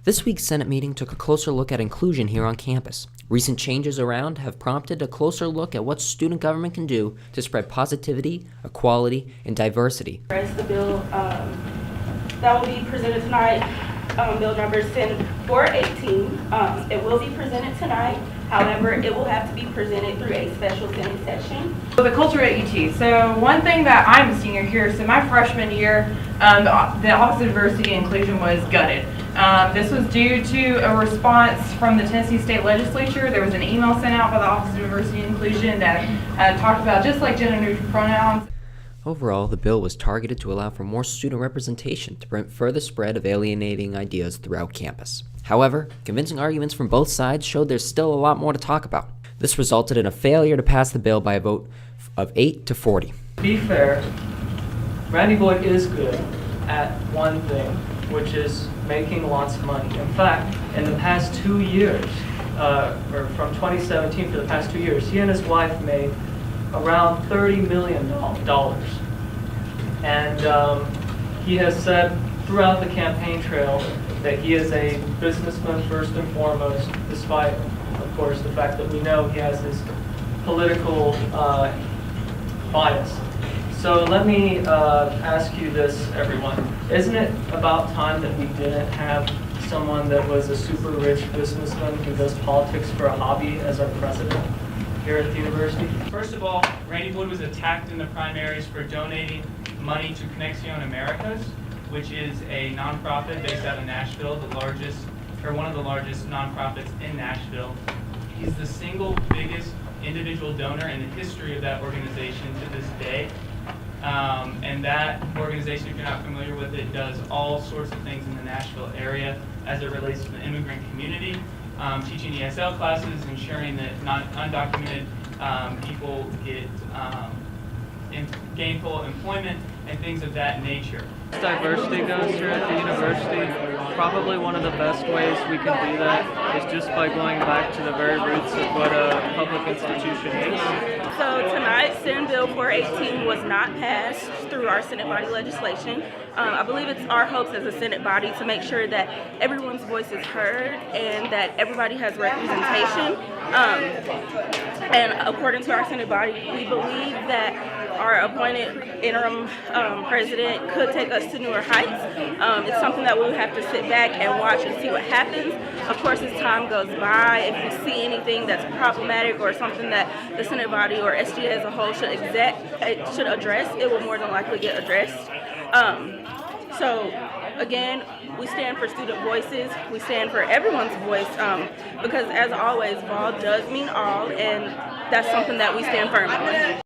This week's Senate meeting took a closer look at inclusion here on campus. Recent changes around have prompted a closer look at what student government can do to spread positivity, equality, and diversity. The bill that will be presented tonight, bill number Senate 418, it will be presented tonight. However, it will have to be presented through a special Senate session. So the culture at UT. So one thing that I'm a senior here, so my freshman year, the Office of Diversity and Inclusion was gutted. This was due to a response from the Tennessee State Legislature. There was an email sent out by the Office of Diversity and Inclusion that talked about just like gender neutral pronouns. Overall, the bill was targeted to allow for more student representation to prevent further spread of alienating ideas throughout campus. However, convincing arguments from both sides showed there's still a lot more to talk about. This resulted in a failure to pass the bill by a vote of 8 to 40. To be fair, Randy Boyd is good at one thing, which is making lots of money. In fact, in the past 2 years, or from 2017 for the past 2 years, he and his wife made around $30 million. And he has said throughout the campaign trail that he is a businessman first and foremost, despite, of course, the fact that we know he has this political bias. So let me ask you this, everyone. Isn't it about time that we didn't have someone that was a super rich businessman who does politics for a hobby as our president here at the university? First of all, Randy Boyd was attacked in the primaries for donating money to Conexión Americas, which is a nonprofit based out of Nashville, one of the largest nonprofits in Nashville. He's the single biggest individual donor in the history of that organization to this day. And that organization, if you're not familiar with it, does all sorts of things in the Nashville area as it relates to the immigrant community, teaching ESL classes, ensuring that undocumented people get gainful employment, and things of that nature. Diversity goes here at the university. Probably one of the best ways we can do that is just by going back to the very roots of what a public institution is. So tonight, Senate Bill 418 was not passed through our Senate body legislation. I believe it's our hopes as a Senate body to make sure that everyone's voice is heard and that everybody has representation. And according to our Senate body, we believe that our appointed interim president could take us to newer heights. It's something that we'll have to sit back and watch and see what happens. Of course, as time goes by, if we see anything that's problematic or something that the Senate body or SGA as a whole should address, it will more than likely get addressed. So again, we stand for student voices. We stand for everyone's voice because, as always, vol does mean all, and that's something that we stand firm on.